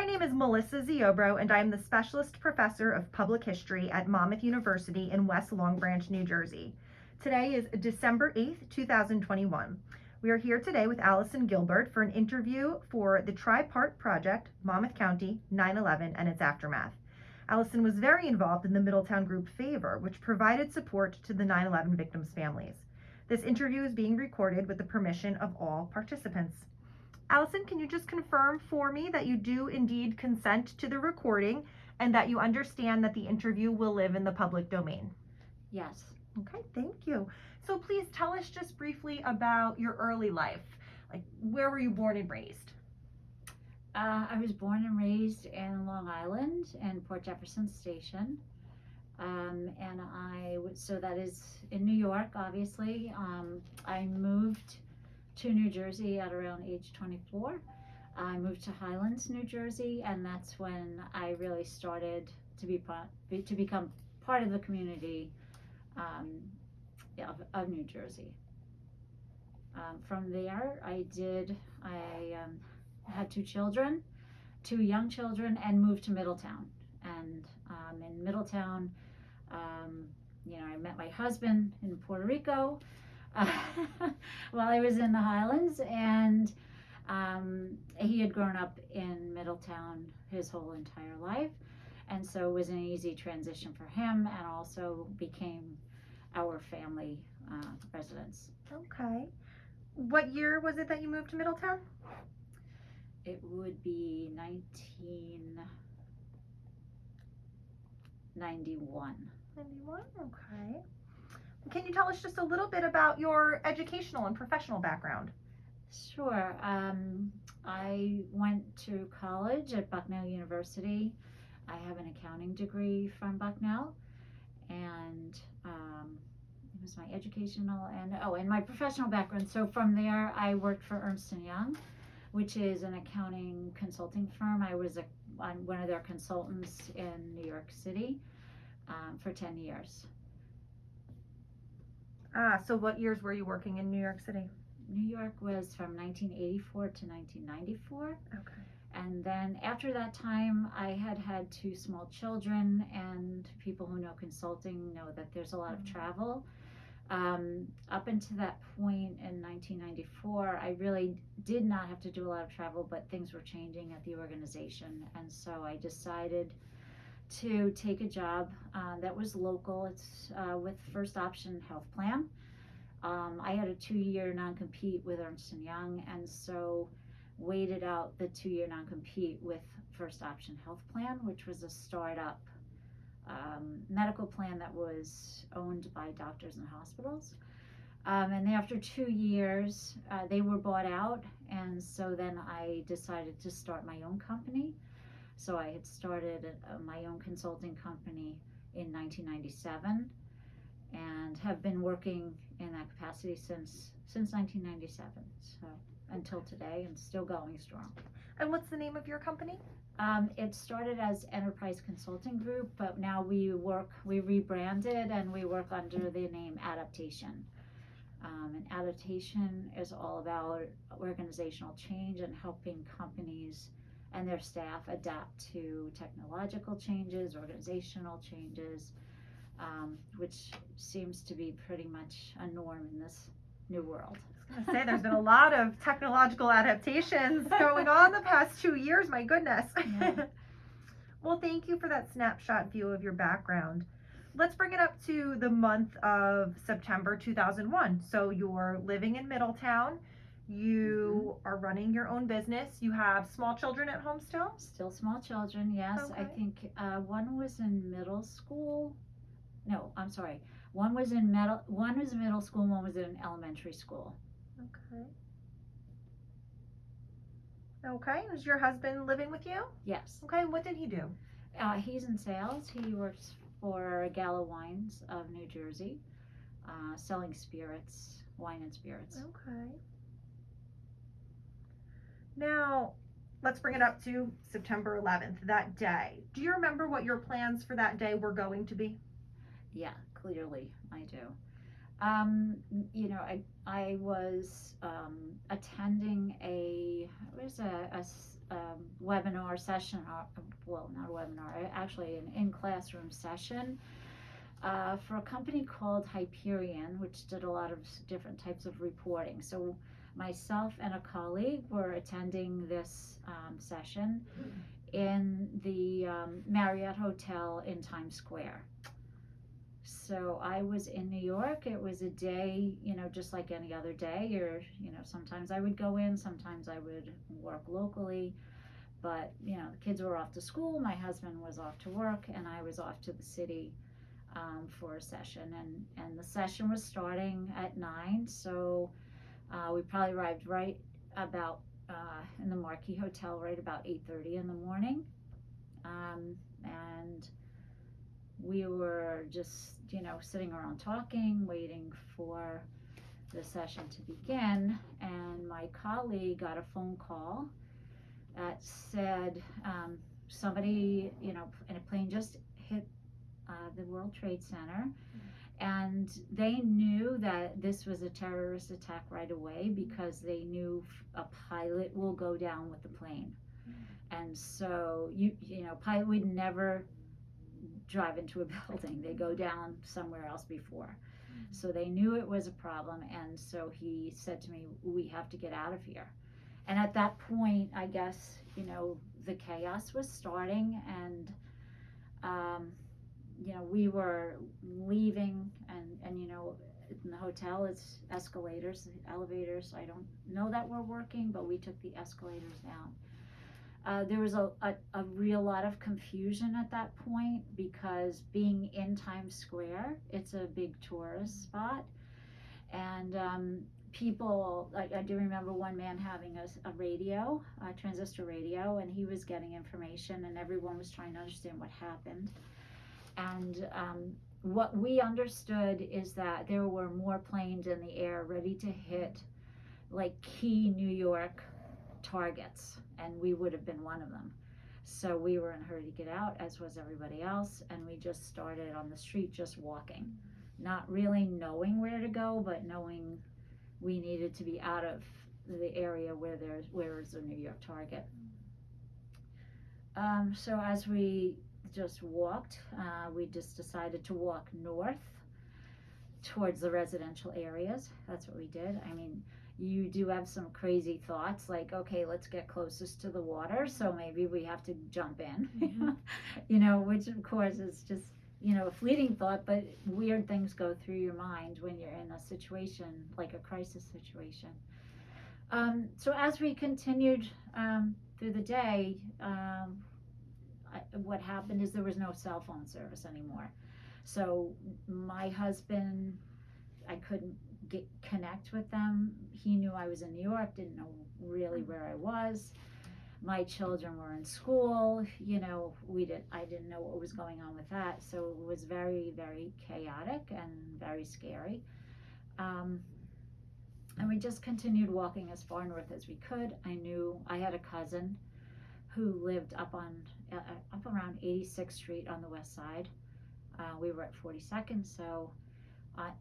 My name is Melissa Ziobro, and I am the Specialist Professor of Public History at Monmouth University in West Long Branch, New Jersey. Today is December 8th, 2021. We are here today with Allyson Gilbert for an interview for the Tri-Part Project, Monmouth County, 9/11 and its Aftermath. Allyson was very involved in the Middletown group Favor, which provided support to the 9/11 victims' families. This interview is being recorded with the permission of all participants. Allyson, can you just confirm for me that you do indeed consent to the recording and that you understand that the interview will live in the public domain? Yes. Okay, thank you. So please tell us just briefly about your early life. Like, where were you born and raised? I was born and raised in Long Island in Port Jefferson Station. So that is in New York, obviously. I moved to New Jersey at around age 24. I moved to Highlands, New Jersey, and that's when I really started to become part of the community of New Jersey. From there, I had two young children, and moved to Middletown. And in Middletown, I met my husband in Puerto Rico while I was in the Highlands, and he had grown up in Middletown his whole entire life, and so it was an easy transition for him, and also became our family residence. Okay. What year was it that you moved to Middletown? It would be 1991. 91, okay. Can you tell us just a little bit about your educational and professional background? Sure. I went to college at Bucknell University. I have an accounting degree from Bucknell, and it was my educational and my professional background. So from there, I worked for Ernst & Young, which is an accounting consulting firm. I was one of their consultants in New York City for 10 years. So what years were you working in New York City? New York was from 1984 to 1994. Okay. And then after that time, I had two small children, and people who know consulting know that there's a lot of travel. Up until that point in 1994, I really did not have to do a lot of travel, but things were changing at the organization. And so I decided to take a job that was local. It's with First Option Health Plan. I had a 2-year non-compete with Ernst & Young, and so waited out the 2-year non-compete with First Option Health Plan, which was a startup medical plan that was owned by doctors and hospitals. And after 2 years, they were bought out, and so then I decided to start my own company. So I had started my own consulting company in 1997, and have been working in that capacity since 1997. So until today, and still going strong. And what's the name of your company? It started as Enterprise Consulting Group, but now we rebranded, and we work under the name Adaptation. And Adaptation is all about organizational change and helping companies and their staff adapt to technological changes, organizational changes, which seems to be pretty much a norm in this new world. I was gonna say, there's been a lot of technological adaptations going on the past 2 years, my goodness. Yeah. Well, thank you for that snapshot view of your background. Let's bring it up to the month of September 2001. So you're living in Middletown. You are running your own business. You have small children at home still? Still small children, yes. Okay. I think one was in middle school. No, I'm sorry. One was in middle school, one was in elementary school. Okay. Okay, is your husband living with you? Yes. Okay, what did he do? He's in sales. He works for Gala Wines of New Jersey, selling spirits, wine and spirits. Okay. Now, let's bring it up to September 11th, that day. Do you remember what your plans for that day were going to be? Yeah, clearly I do. You know, I was attending a webinar session, well, not a webinar, actually an in-classroom session for a company called Hyperion, which did a lot of different types of reporting. So myself and a colleague were attending this session in the Marriott Hotel in Times Square. So I was in New York. It was a day, you know, just like any other day. Or, you know, sometimes I would go in, sometimes I would work locally. But, you know, the kids were off to school, my husband was off to work, and I was off to the city for a session. And the session was starting at 9, so we probably arrived right about in the Marquis Hotel right about 8:30 in the morning. And we were just, you know, sitting around talking, waiting for the session to begin, and my colleague got a phone call that said somebody, you know, in a plane just hit the World Trade Center, and they knew that this was a terrorist attack right away because they knew a pilot will go down with the plane. And so you know, pilot would never drive into a building. They go down somewhere else before. So they knew it was a problem, and so he said to me, we have to get out of here. And at that point, I guess, you know, the chaos was starting, and you know, we were leaving, and you know, in the hotel it's escalators, elevators, I don't know that we're working, but we took the escalators down. There was a real lot of confusion at that point because being in Times Square, it's a big tourist spot, and people, I do remember one man having a radio, a transistor radio, and he was getting information, and everyone was trying to understand what happened. And what we understood is that there were more planes in the air ready to hit like key New York targets, and we would have been one of them. So we were in a hurry to get out, as was everybody else, and we just started on the street just walking, not really knowing where to go, but knowing we needed to be out of the area where is a New York target. So as we just walked, we just decided to walk north towards the residential areas. That's what we did. I mean, you do have some crazy thoughts like, okay, let's get closest to the water, so maybe we have to jump in. You know, which of course is just, you know, a fleeting thought, but weird things go through your mind when you're in a situation like a crisis situation. So as we continued through the day, what happened is there was no cell phone service anymore. So my husband, I couldn't connect with them. He knew I was in New York, didn't know really where I was. My children were in school, you know, I didn't know what was going on with that. So it was very, very chaotic and very scary. And we just continued walking as far north as we could. I knew I had a cousin who lived up around 86th Street on the west side. We were at 42nd, so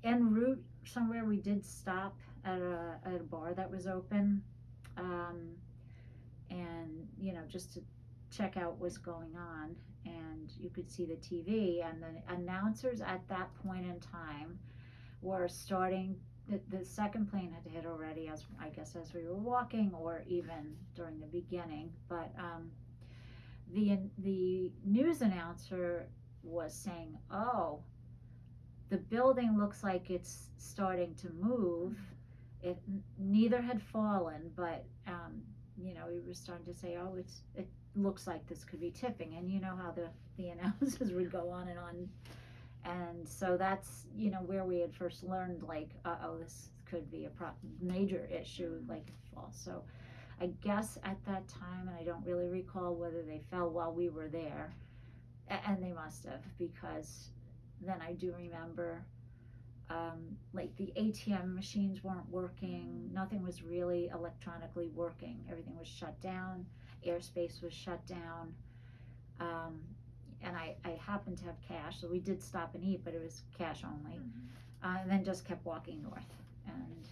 en route somewhere we did stop at a bar that was open, and you know, just to check out what's going on. And you could see the TV, and the announcers at that point in time were starting. The second plane had hit already, as I guess as we were walking, or even during the beginning. But the news announcer was saying, "Oh, the building looks like it's starting to move." It neither had fallen, but you know, he was starting to say, "Oh, it looks like this could be tipping." And you know how the announcers would go on. And so that's, you know, where we had first learned, like, this could be a major issue, like fall. So I guess at that time, and I don't really recall whether they fell while we were there, and they must have, because then I do remember, like, the ATM machines weren't working. Nothing was really electronically working. Everything was shut down. Airspace was shut down. And I happened to have cash, so we did stop and eat, but it was cash only. and then just kept walking north. And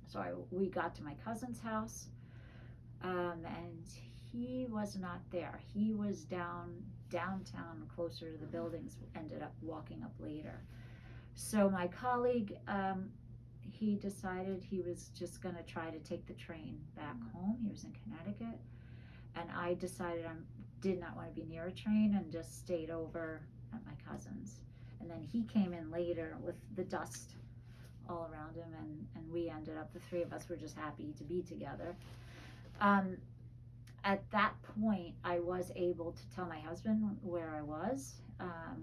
so we got to my cousin's house, and he was not there. He was downtown, closer to the buildings. Ended up walking up later. So my colleague, he decided he was just going to try to take the train back home. He was in Connecticut, and I decided I did not want to be near a train and just stayed over at my cousin's. And then he came in later with the dust all around him, and we ended up, the three of us were just happy to be together. At that point, I was able to tell my husband where I was,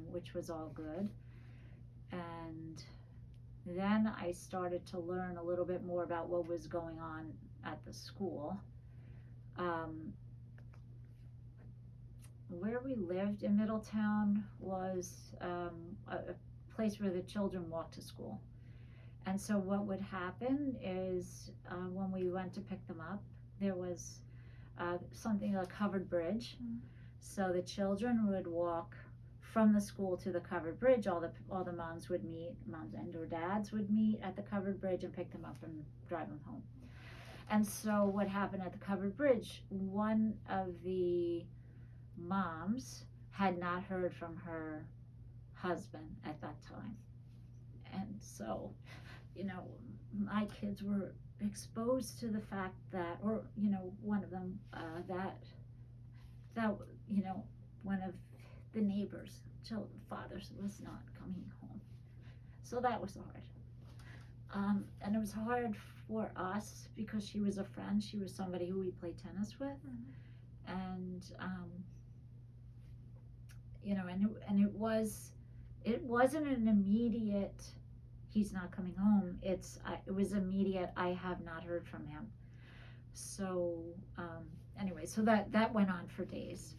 which was all good. And then I started to learn a little bit more about what was going on at the school. Where we lived in Middletown was a place where the children walked to school. And so what would happen is when we went to pick them up, there was something, a covered bridge. So the children would walk from the school to the covered bridge. All the moms would meet, moms and or dads would meet at the covered bridge and pick them up and drive them home. And so what happened at the covered bridge, one of the moms had not heard from her husband at that time. And so, my kids were exposed to the fact that, or, one of them, that, one of the neighbors' fathers was not coming home. So that was hard. And it was hard for us because she was a friend. She was somebody who we played tennis with. And, it wasn't an immediate, he's not coming home. It was immediate, I have not heard from him. So, so that went on for days.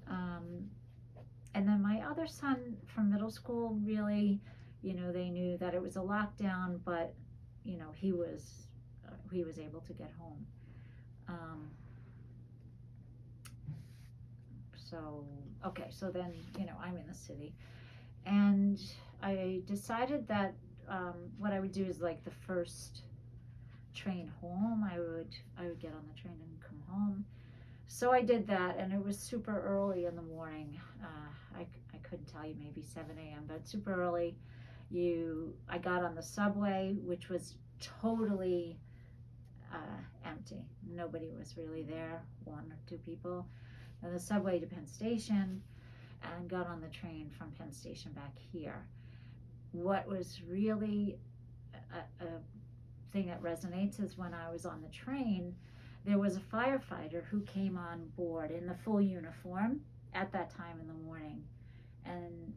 And then my other son from middle school, really, they knew that it was a lockdown, but, he was able to get home. So then, I'm in the city, and I decided that what I would do is, like, the first train home, I would get on the train and come home. So I did that, and it was super early in the morning. I couldn't tell you, maybe 7 a.m., but super early. I got on the subway, which was totally empty. Nobody was really there, one or two people. And the subway to Penn Station, and got on the train from Penn Station back here. What was really a thing that resonates is when I was on the train, there was a firefighter who came on board in the full uniform at that time in the morning. And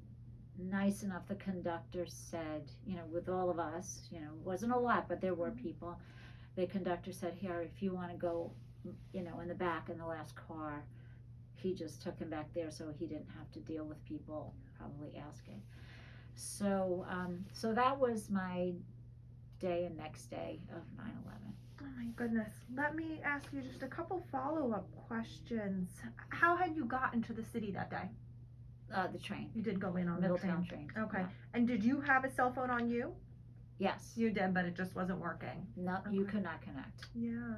nice enough, the conductor said, with all of us, it wasn't a lot, but there were people. The conductor said, here, if you want to go, in the back in the last car. He just took him back there so he didn't have to deal with people probably asking. So that was my day and next day of 9/11. Oh my goodness. Let me ask you just a couple follow-up questions. How had you gotten to the city that day? The train. You did go in on Middletown the train. train. Okay. Yeah. And did you have a cell phone on you? Yes. You did, but it just wasn't working. No, Okay. You could not connect. Yeah.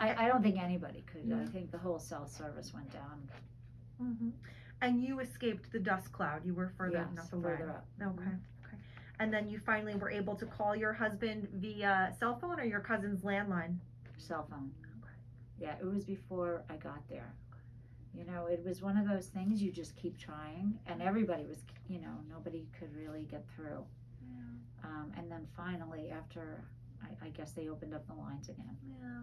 I don't think anybody could. Yeah. I think the whole cell service went down. Mm-hmm. And you escaped the dust cloud. You were further enough away. Further up. Okay. Okay. And then you finally were able to call your husband via cell phone or your cousin's landline? Cell phone. Okay. Yeah, it was before I got there. It was one of those things you just keep trying, and everybody was, nobody could really get through. Yeah. And then finally, after, I guess they opened up the lines again. Yeah.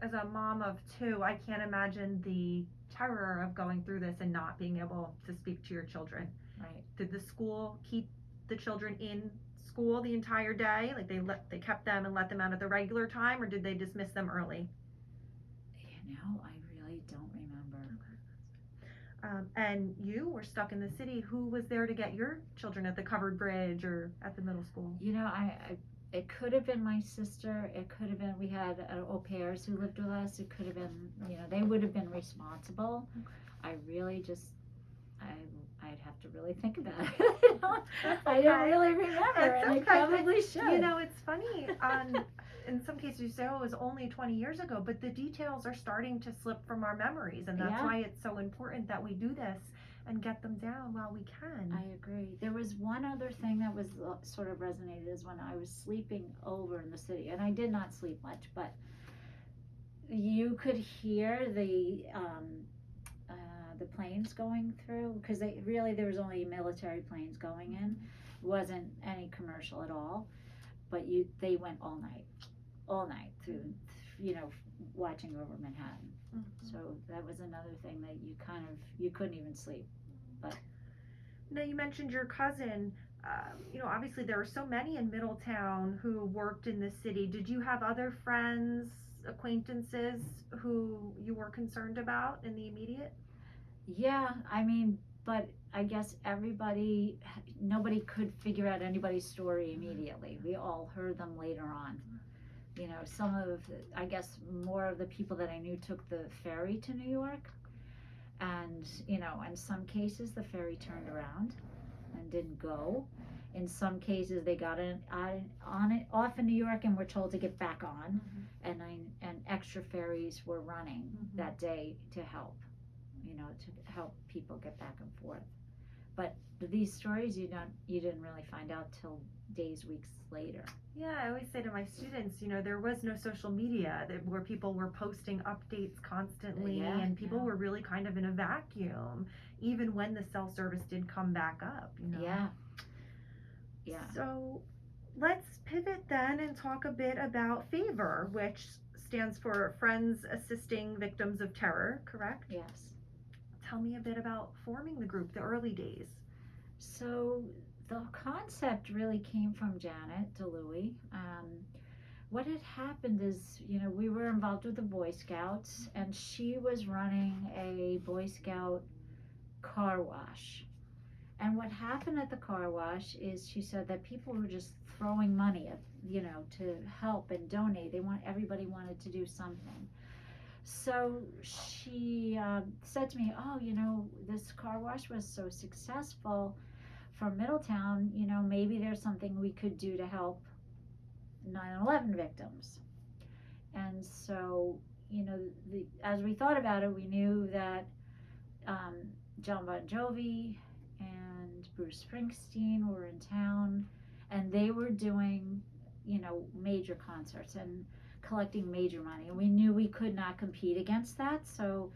As a mom of two, I can't imagine the terror of going through this and not being able to speak to your children. Right. Did the school keep the children in school the entire day? Like they kept them and let them out at the regular time, or did they dismiss them early? I really don't remember. And you were stuck in the city. Who was there to get your children at the covered bridge or at the middle school? It could have been my sister. It could have been, we had au pairs who lived with us. It could have been, they would have been responsible. Okay. I really just, I'd have to really think about it. I don't okay. really remember, That's and I okay, probably should. You know, it's funny. In some cases, you say, "Oh, it was only 20 years ago," but the details are starting to slip from our memories, and that's Yeah. why it's so important that we do this and get them down while we can. I agree. There was one other thing that was sort of resonated is when I was sleeping over in the city, and I did not sleep much, but you could hear the planes going through because there was only military planes going in. It wasn't any commercial at all, but they went all night through, watching over Manhattan. Mm-hmm. So that was another thing that you couldn't even sleep. But now you mentioned your cousin. Obviously there were so many in Middletown who worked in the city. Did you have other friends, acquaintances who you were concerned about in the immediate? yeah, I mean, but I guess nobody could figure out anybody's story immediately. We all heard them later on. I guess more of the people that I knew took the ferry to New York, and in some cases the ferry turned around and didn't go. In some cases they got on it off in New York and were told to get back on, and extra ferries were running that day to help people get back and forth. But these stories you didn't really find out till weeks later. Yeah, I always say to my students, there was no social media where people were posting updates constantly, Yeah, and people no. were really kind of in a vacuum, even when the cell service did come back up. Yeah. So let's pivot then and talk a bit about FAVOR, which stands for Friends Assisting Victims of Terror, correct? Yes. Tell me a bit about forming the group, the early days. So the concept really came from Janet DeLuey. What had happened is, we were involved with the Boy Scouts, and she was running a Boy Scout car wash. And what happened at the car wash is she said that people were just throwing money at, to help and donate. Everybody wanted to do something. So she said to me, "Oh, this car wash was so successful for Middletown. Maybe there's something we could do to help 9/11 victims." And so, as we thought about it, we knew that John Bon Jovi and Bruce Springsteen were in town, and they were doing, major concerts and collecting major money. And we knew we could not compete against that, so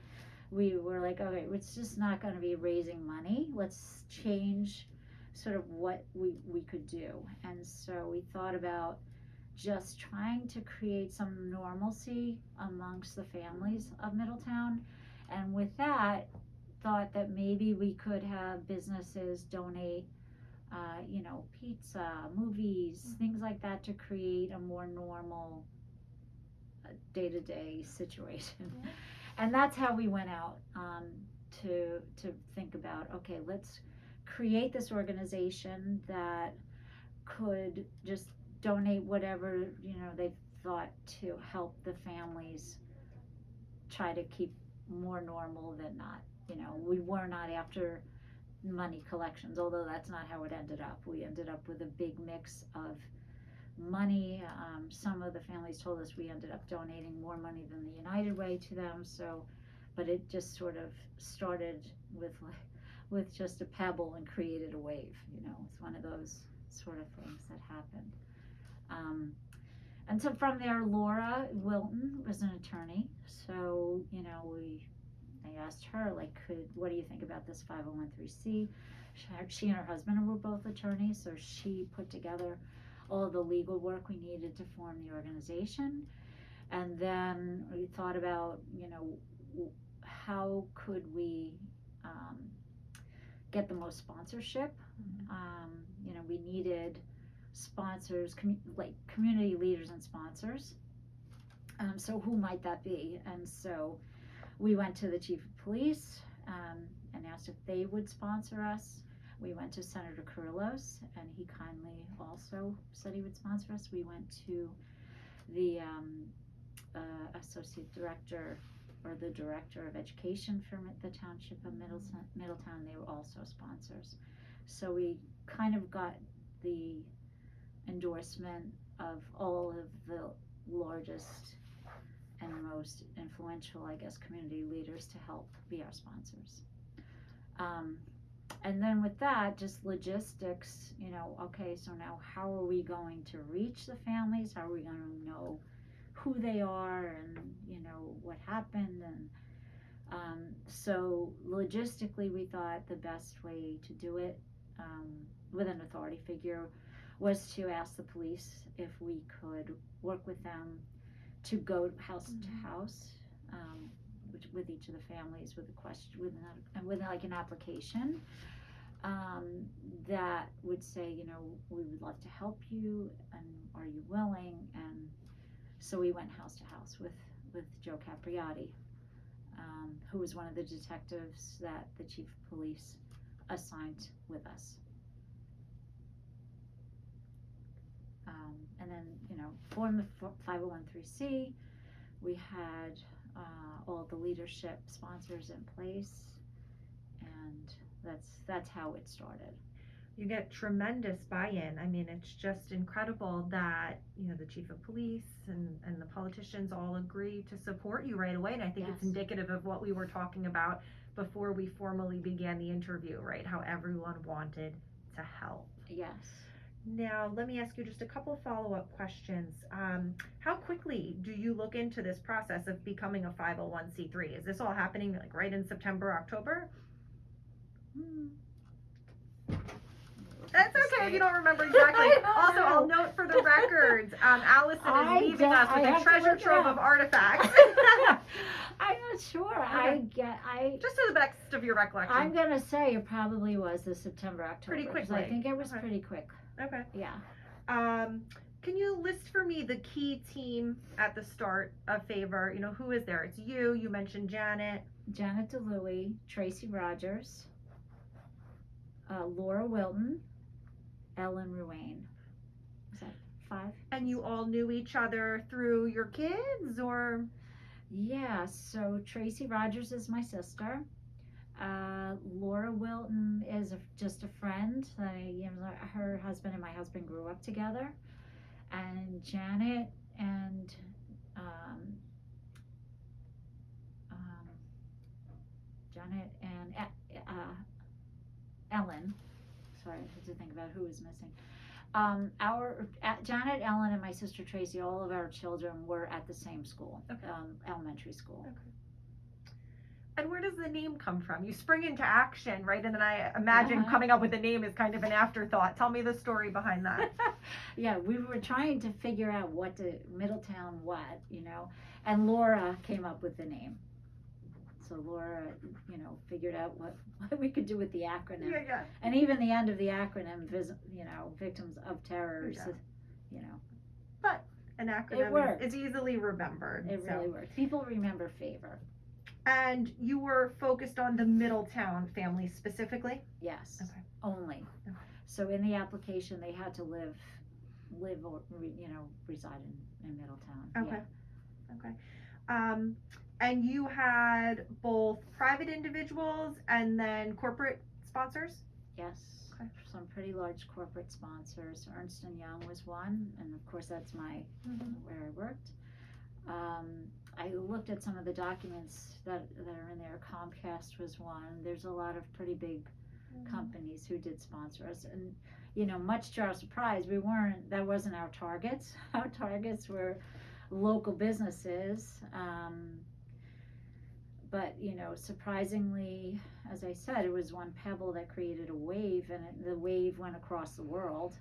we were like, okay, it's just not going to be raising money. Let's change sort of what we could do. And so we thought about just trying to create some normalcy amongst the families of Middletown. And with that, thought that maybe we could have businesses donate, pizza, movies, things like that, to create a more normal day-to-day situation. And that's how we went out to think about, okay, let's create this organization that could just donate whatever they thought to help the families try to keep more normal than not. We were not after money collections, although that's not how it ended up. We ended up with a big mix of money. Some of the families told us we ended up donating more money than the United Way to them. So, but it just sort of started with just a pebble and created a wave. It's one of those sort of things that happened. And so from there, Laura Wilton was an attorney. So, I asked her, like, what do you think about this 501(c)(3)? She and her husband were both attorneys, so she put together all the legal work we needed to form the organization. And then we thought about, how could we get the most sponsorship? We needed sponsors, like community leaders and sponsors. So who might that be? And so we went to the chief of police and asked if they would sponsor us. We went to Senator Kyrillos, and he kindly also said he would sponsor us. We went to the associate director or the director of education for the township of Middletown. They were also sponsors. So we kind of got the endorsement of all of the largest and most influential, I guess, community leaders to help be our sponsors. And then with that, just logistics, okay, so now how are we going to reach the families? How are we going to know who they are and, what happened? And so logistically, we thought the best way to do it with an authority figure was to ask the police if we could work with them to go house to house with each of the families with a question, with like an application that would say, we would love to help you, and are you willing? And so we went house to house with Joe Capriati, who was one of the detectives that the chief of police assigned with us. And then, formed the 501(c)(3). We had all the leadership sponsors in place, and that's how it started. You get tremendous buy-in. I mean, it's just incredible that, the chief of police and the politicians all agree to support you right away. And I think it's indicative of what we were talking about before we formally began the interview, right? How everyone wanted to help. Yes. Now, let me ask you just a couple follow-up questions. How quickly do you look into this process of becoming a 501(c)(3)? Is this all happening like right in September, October? That's okay if you don't remember exactly. Also, I'll note for the records, Allyson is leaving us with a treasure trove of artifacts. I'm not sure. Okay. Just to the best of your recollection. I'm gonna say it probably was the September, October. Pretty quickly. I think it was pretty quick. Okay. Yeah. Can you list for me the key team at the start of Favor? Who is there? It's you. You mentioned Janet DeLuey, Tracy Rogers, Laura Wilton, Ellen Ruane. Is that 5? And you all knew each other through your kids, or? Yeah, so Tracy Rogers is my sister. Laura Wilton is just a friend. Her husband and my husband grew up together. And Janet and Ellen. Sorry, I had to think about who was missing. Janet, Ellen, and my sister Tracy, all of our children were at the same school, elementary school. Okay. And where does the name come from? You spring into action, right? And then I imagine coming up with a name is kind of an afterthought. Tell me the story behind that. Yeah, we were trying to figure out Middletown what, and Laura came up with the name. So Laura, figured out what we could do with the acronym. Yeah. And even the end of the acronym, Victims of Terror, But an acronym is easily remembered. It really worked. People remember Favor. And you were focused on the Middletown family specifically? Yes. Okay. Only. Okay. So in the application, they had to live or reside in Middletown. Okay. Yeah. Okay. And you had both private individuals and then corporate sponsors? Yes. Okay. Some pretty large corporate sponsors. Ernst & Young was one, and of course that's where I worked. I looked at some of the documents that are in there. Comcast was one. There's a lot of pretty big companies who did sponsor us, and much to our surprise, that wasn't our targets. Our targets were local businesses, but surprisingly, as I said, it was one pebble that created a wave, and the wave went across the world.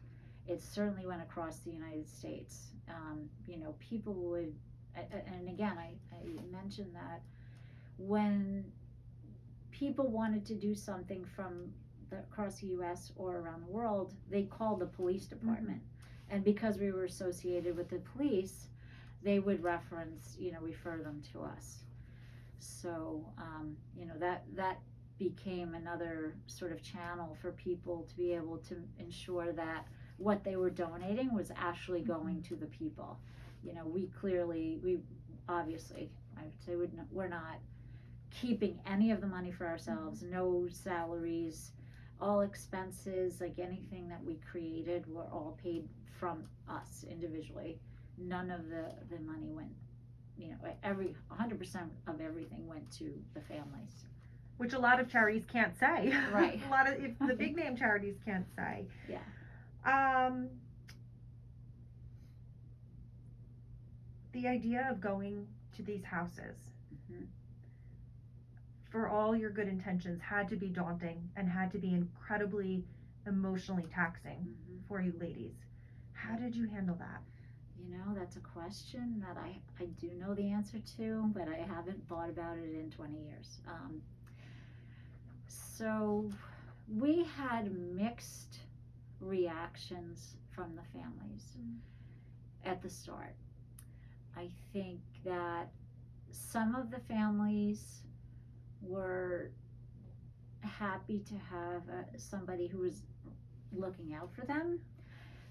It certainly went across the United States. People would, and again, I mentioned that when people wanted to do something from across the U.S. or around the world, they called the police department. And because we were associated with the police, they would refer them to us. So, that became another sort of channel for people to be able to ensure that what they were donating was actually going to the people. obviously, I would say we're not keeping any of the money for ourselves, no salaries, all expenses, like anything that we created were all paid from us individually. None of the money went, 100% of everything went to the families. Which a lot of charities can't say. Right. A lot of, if the big name charities can't say. Yeah. The idea of going to these houses, Mhm. for all your good intentions, had to be daunting and had to be incredibly emotionally taxing Mhm. for you ladies. How did you handle that? That's a question that I do know the answer to, but I haven't thought about it in 20 years. So we had mixed reactions from the families at the start. I think that some of the families were happy to have somebody who was looking out for them.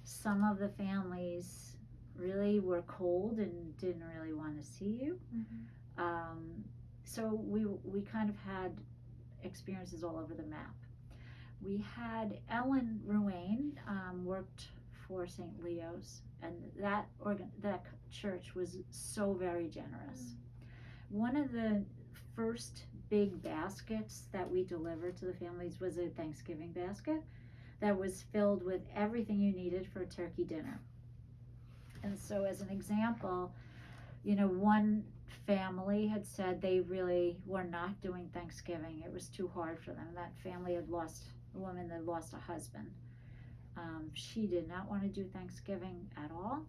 Some of the families really were cold and didn't really want to see you. So we kind of had experiences all over the map. We had Ellen Ruane worked for St. Leo's, and that church was so very generous. One of the first big baskets that we delivered to the families was a Thanksgiving basket that was filled with everything you needed for a turkey dinner. And so, as an example, one family had said they really were not doing Thanksgiving. It was too hard for them. That family had lost a woman that lost a husband. She did not want to do Thanksgiving at all.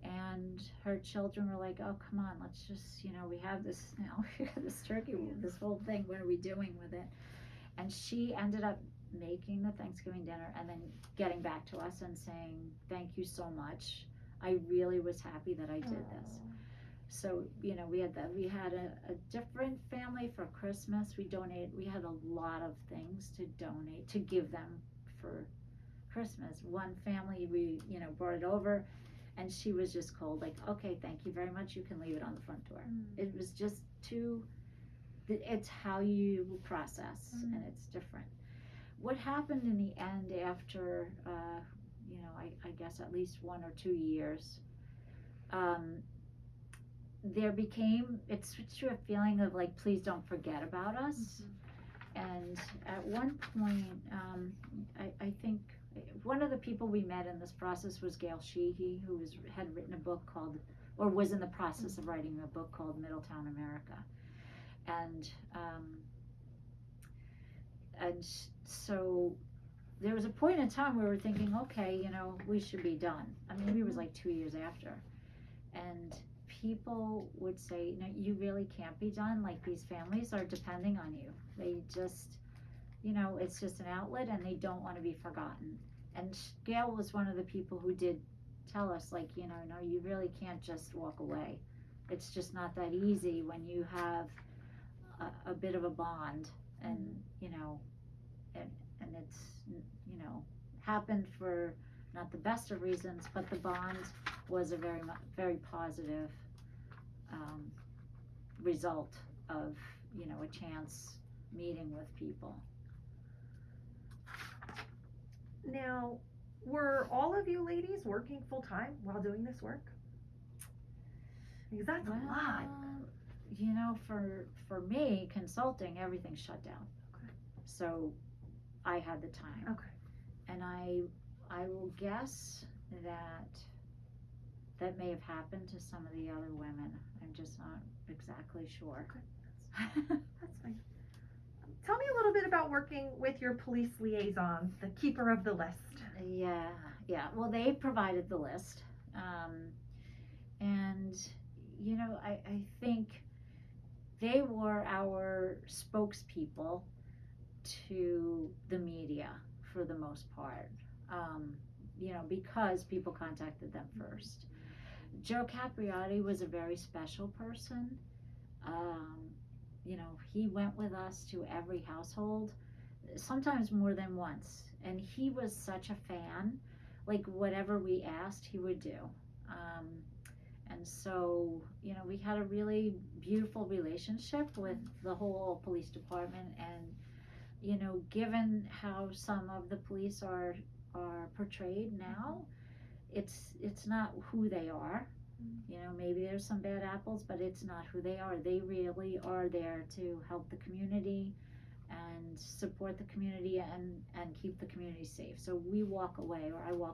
And her children were like, oh, come on, let's just, we have this, we have this turkey, this whole thing, what are we doing with it? And she ended up making the Thanksgiving dinner and then getting back to us and saying, thank you so much. I really was happy that I did this. So, we had a different family for Christmas. We had a lot of things to donate, to give them for Christmas. One family, we, brought it over, and she was just cold, like, okay, thank you very much, you can leave it on the front door. It was just it's how you process, and it's different. What happened in the end after, I guess at least 1 or 2 years, it switched to a feeling of like, please don't forget about us. And at one point, I think one of the people we met in this process was Gail Sheehy, who had written a book called, or was in the process of writing a book called Middletown America. And so there was a point in time where we were thinking, okay, we should be done. I mean, maybe it was like 2 years after. And people would say, you really can't be done. Like, these families are depending on you. They just, it's just an outlet, and they don't want to be forgotten. And Gail was one of the people who did tell us, like, no, you really can't just walk away. It's just not that easy when you have a bit of a bond, and, and it's, happened for not the best of reasons, but the bond was a very, very positive result of, a chance meeting with people. Now, were all of you ladies working full time while doing this work? Because that's a lot. For me, consulting, everything shut down. Okay. So I had the time. Okay. And I will guess that may have happened to some of the other women. I'm just not exactly sure. Okay. That's fine. Tell me a little bit about working with your police liaison, the keeper of the list. Yeah. Well, they provided the list. And, I think they were our spokespeople to the media for the most part, because people contacted them first. Joe Capriati was a very special person. He went with us to every household, sometimes more than once, and he was such a fan. Like, whatever we asked, he would do. And so, we had a really beautiful relationship with the whole police department. And, given how some of the police are portrayed now, it's not who they are. Maybe there's some bad apples, but it's not who they are. They really are there to help the community and support the community and keep the community safe. So I walk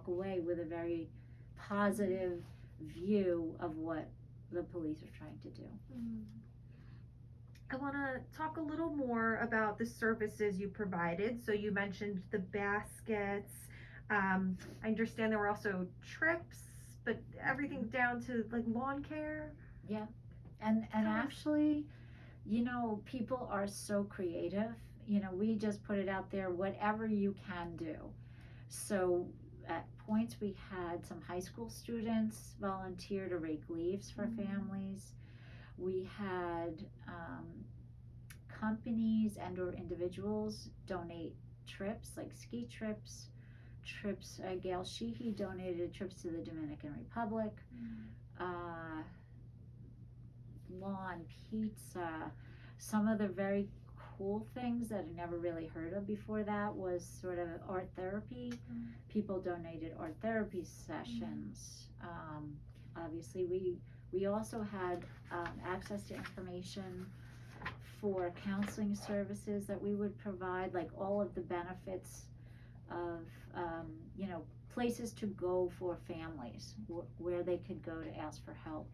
away with a very positive view of what the police are trying to do. I want to talk a little more about the services you provided. So you mentioned the baskets. I understand there were also trips, but everything down to like lawn care. Yeah, and actually, people are so creative. We just put it out there, whatever you can do. So at points we had some high school students volunteer to rake leaves for families. We had companies and or individuals donate trips, like ski trips. Gail Sheehy donated trips to the Dominican Republic. Lawn pizza. Some of the very cool things that I never really heard of before that was sort of art therapy. People donated art therapy sessions. Obviously, we also had access to information for counseling services that we would provide, like all of the benefits of places to go for families, where they could go to ask for help.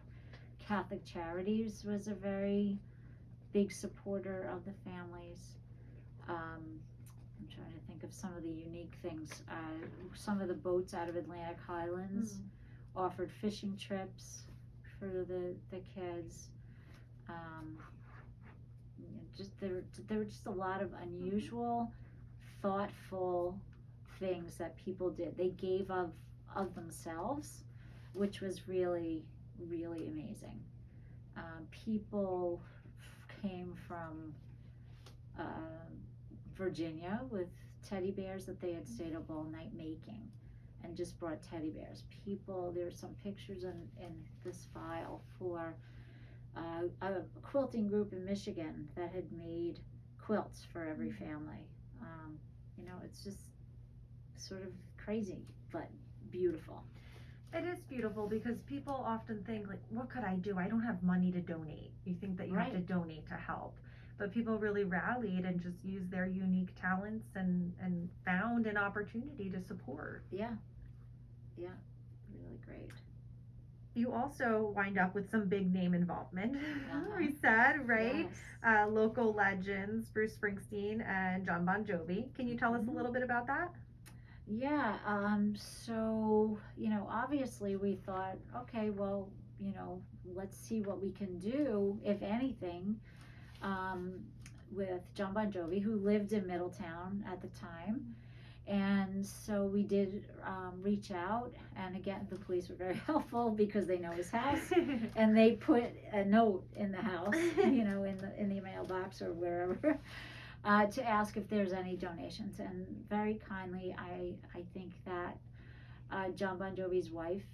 Catholic Charities was a very big supporter of the families. I'm trying to think of some of the unique things. Some of the boats out of Atlantic Highlands offered fishing trips for the kids. There were just a lot of unusual, thoughtful things that people did. They gave of themselves, which was really, really amazing. People came from Virginia with teddy bears that they had stayed up all night making and just brought teddy bears. There's some pictures in this file for a quilting group in Michigan that had made quilts for every family. It's just sort of crazy, but beautiful. It is beautiful because people often think, like, what could I do? I don't have money to donate. You think that you have to donate to help. But people really rallied and just used their unique talents and found an opportunity to support. Yeah, really great. You also wind up with some big name involvement, we said, right? Yes. Local legends, Bruce Springsteen and John Bon Jovi. Can you tell us a little bit about that? Yeah, so, obviously we thought, okay, well, let's see what we can do, if anything, with John Bon Jovi, who lived in Middletown at the time. And so we did reach out, and again, the police were very helpful because they know his house, and they put a note in the house, in the mailbox or wherever, to ask if there's any donations. And very kindly, I think that John Bon Jovi's wife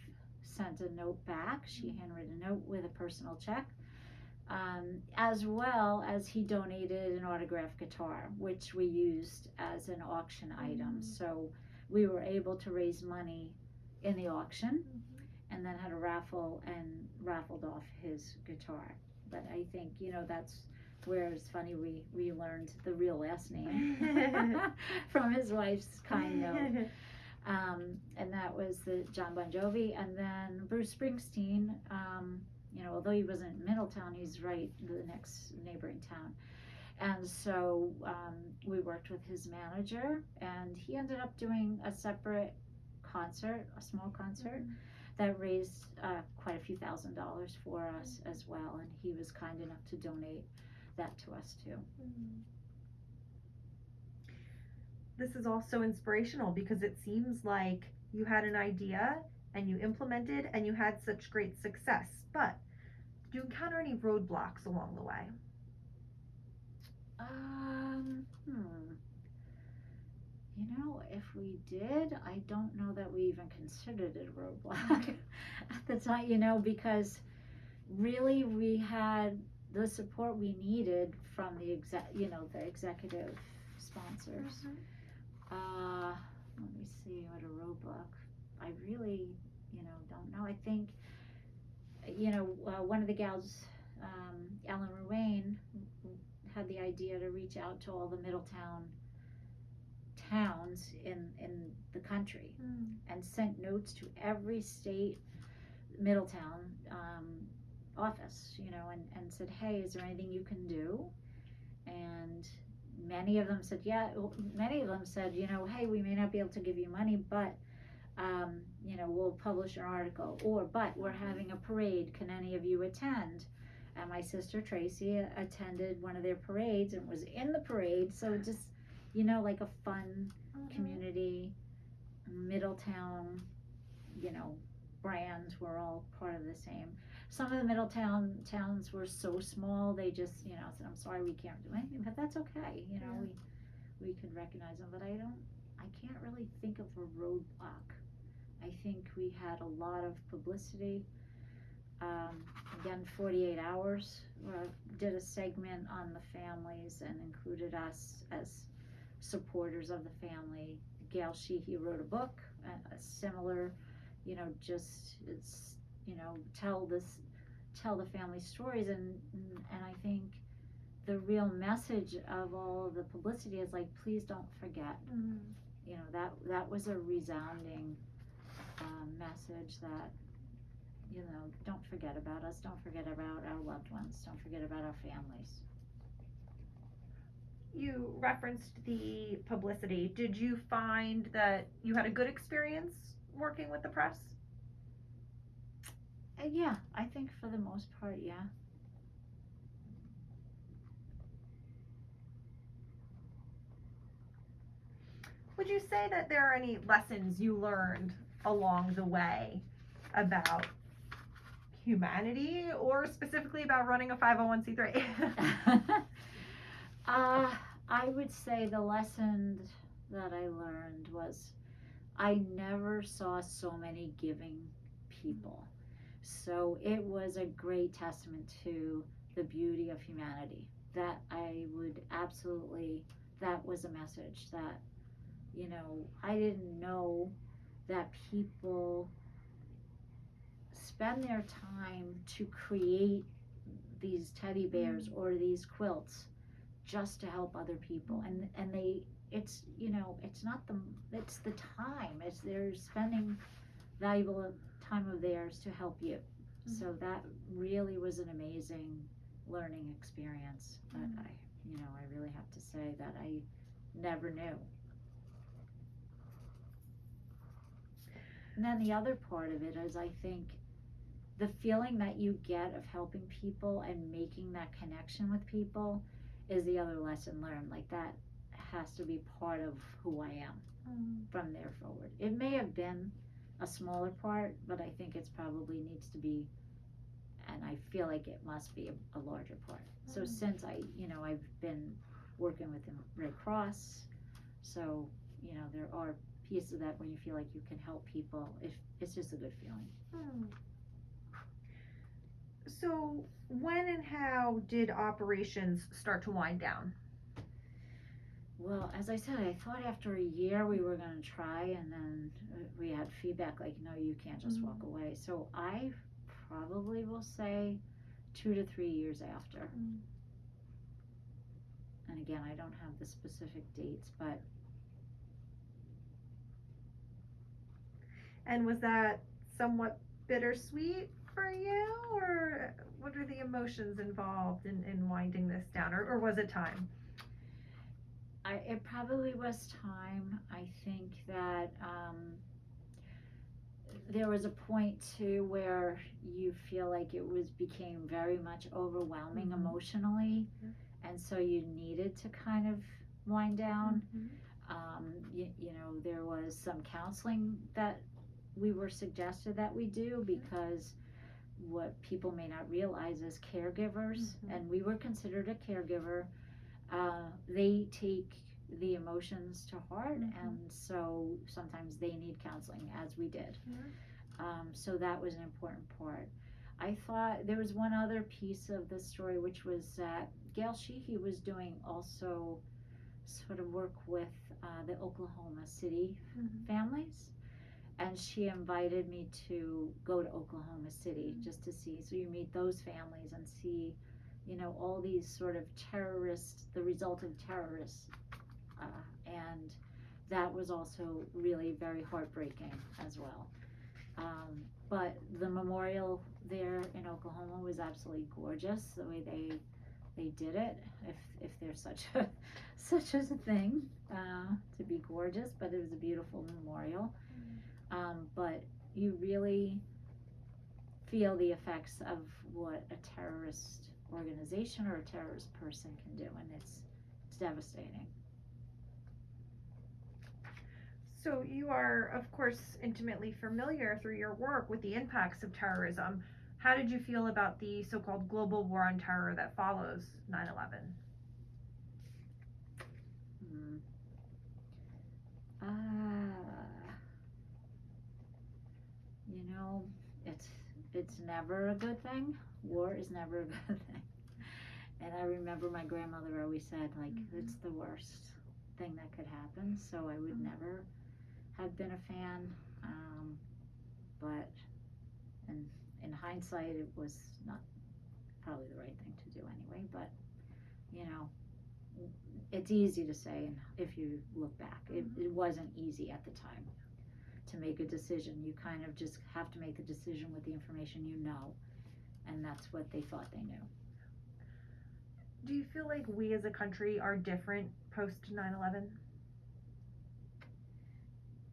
sent a note back. She handwritten a note with a personal check. As well as he donated an autographed guitar, which we used as an auction item. So we were able to raise money in the auction, and then had a raffle and raffled off his guitar. But I think, that's where it's funny, we learned the real last name from his wife's kind note. And that was the John Bon Jovi. And then Bruce Springsteen, although he wasn't in Middletown, he's right the next neighboring town. And so we worked with his manager, and he ended up doing a separate concert, a small concert, that raised quite a few $1,000s for us as well. And he was kind enough to donate that to us too. This is also inspirational because it seems like you had an idea and you implemented and you had such great success. But did you encounter any roadblocks along the way? if we did, I don't know that we even considered it a roadblock at the time, because really we had the support we needed from the executive sponsors. Let me see what a roadblock. I really, don't know. I think, one of the gals, Ellen Ruane, had the idea to reach out to all the Middletown towns in the country and sent notes to every state Middletown office, and said, hey, is there anything you can do? And many of them said, yeah. Many of them said, hey, we may not be able to give you money, but we'll publish an article, but we're having a parade, can any of you attend? And my sister Tracy attended one of their parades and was in the parade, so just like a fun community, Middletown, brands were all part of the same. Some of the Middletown towns were so small, they just, said, I'm sorry, we can't do anything, but that's okay, we could recognize them, but I can't really think of a roadblock. I think we had a lot of publicity. Again, 48 Hours did a segment on the families and included us as supporters of the family. Gail Sheehy wrote a book, a similar, tell the family stories, and I think the real message of all of the publicity is like, please don't forget. That was a resounding message that, don't forget about us, don't forget about our loved ones, don't forget about our families. You referenced the publicity. Did you find that you had a good experience working with the press? Yeah, I think for the most part, yeah. Would you say that there are any lessons you learned along the way about humanity, or specifically about running a 501c3? I would say the lesson that I learned was I never saw so many giving people. So it was a great testament to the beauty of humanity. That that was a message that, I didn't know that people spend their time to create these teddy bears or these quilts just to help other people, and it's the time, they're spending valuable time of theirs to help you. So that really was an amazing learning experience that I really have to say that I never knew. And then the other part of it is, I think, the feeling that you get of helping people and making that connection with people is the other lesson learned. Like, that has to be part of who I am from there forward. It may have been a smaller part, but I think it's probably needs to be, and I feel like it must be a larger part. So since I've been working with the Red Cross, so there are pieces of that when you feel like you can help people. It's just a good feeling. So when and how did operations start to wind down? Well, as I said, I thought after a year we were going to try, and then we had feedback like, no, you can't just walk away. So I probably will say 2 to 3 years after. And again, I don't have the specific dates, but. And was that somewhat bittersweet for you, or what are the emotions involved in winding this down, or was it time? It probably was time. I think that there was a point too where you feel like it became very much overwhelming emotionally, and so you needed to kind of wind down. There was some counseling that we were suggested that we do, because what people may not realize is caregivers, and we were considered a caregiver, they take the emotions to heart, Mhm. and so sometimes they need counseling, as we did. Yeah. So that was an important part. I thought there was one other piece of the story, which was that Gail Sheehy was doing also sort of work with the Oklahoma City Mhm. families, and she invited me to go to Oklahoma City just to see. So you meet those families and see, all these sort of terrorists, the result of terrorists, and that was also really very heartbreaking as well. But the memorial there in Oklahoma was absolutely gorgeous. The way they did it, if there's such as a thing, to be gorgeous, but it was a beautiful memorial. But you really feel the effects of what a terrorist organization or a terrorist person can do, and it's devastating. So you are, of course, intimately familiar through your work with the impacts of terrorism. How did you feel about the so-called global war on terror that follows 9/11? Mm. You know, it's never a good thing. War is never a good thing. And I remember my grandmother always said, like, it's the worst thing that could happen. So I would never have been a fan. But in hindsight, it was not probably the right thing to do anyway. But you know, it's easy to say, and if you look back, it wasn't easy at the time to make a decision. You kind of just have to make a decision with the information you know, and that's what they thought they knew. Do you feel like we as a country are different post 9/11?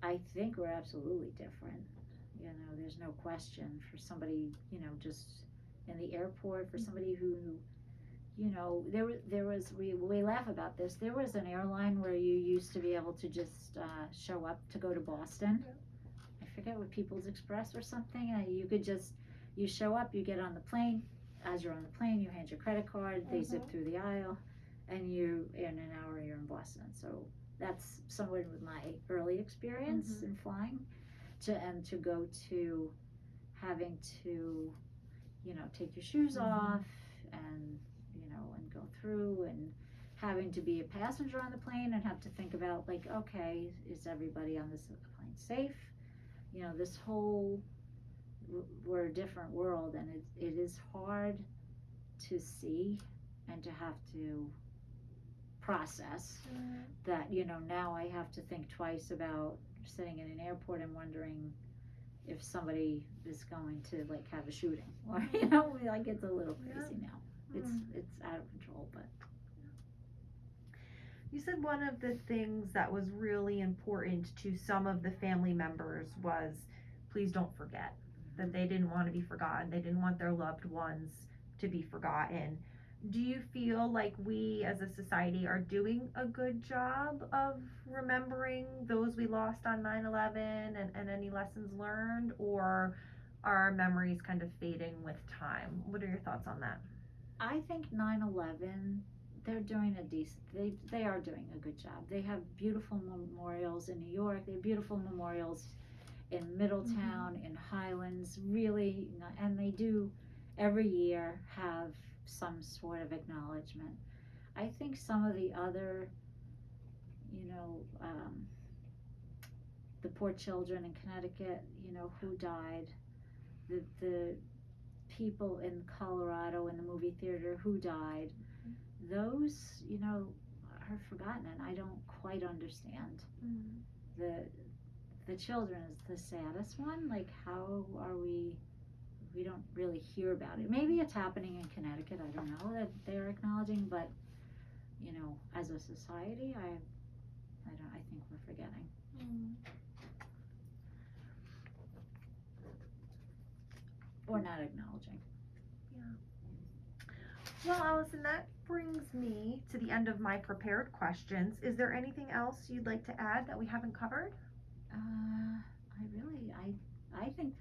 I think we're absolutely different. There's no question. For somebody, just in the airport, for somebody who, we laugh about this. There was an airline where you used to be able to just show up to go to Boston. Yeah. I forget what, People's Express or something. You could you show up, you get on the plane. As you're on the plane, you hand your credit card, they zip through the aisle, and in an hour you're in Boston. So that's somewhat with my early experience in flying, to go to having to, take your shoes off and, and go through, and having to be a passenger on the plane and have to think about, like, okay, is everybody on this plane safe? This whole, we're a different world, and it is hard to see and to have to process that, now I have to think twice about sitting in an airport and wondering if somebody is going to, like, have a shooting, or like, it's a little crazy now. It's out of control. But you said one of the things that was really important to some of the family members was, please don't forget, that they didn't want to be forgotten. They didn't want their loved ones to be forgotten. Do you feel like we as a society are doing a good job of remembering those we lost on 9/11 and any lessons learned, or are our memories kind of fading with time? What are your thoughts on that? I think 9/11, they're doing they are doing a good job. They have beautiful memorials in New York. They have beautiful memorials in Middletown, in Highlands, really, and they do every year have some sort of acknowledgement. I think some of the other, the poor children in Connecticut, who died, the people in Colorado in the movie theater who died, those, are forgotten, and I don't quite understand. The children is the saddest one. Like, how are we don't really hear about it. Maybe it's happening in Connecticut, I don't know, that they're acknowledging, but as a society, I think we're forgetting. Or not acknowledging. Well, Allyson, that brings me to the end of my prepared questions. Is there anything else you'd like to add that we haven't covered? I think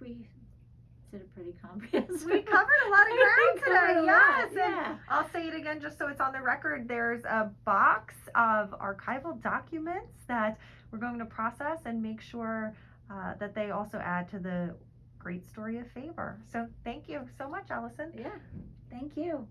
did a pretty comprehensive. We covered a lot of ground We covered today. a Yes, lot, and yeah. I'll say it again just so it's on the record. There's a box of archival documents that we're going to process and make sure that they also add to the great story of favor. So thank you so much, Allyson. Yeah, thank you.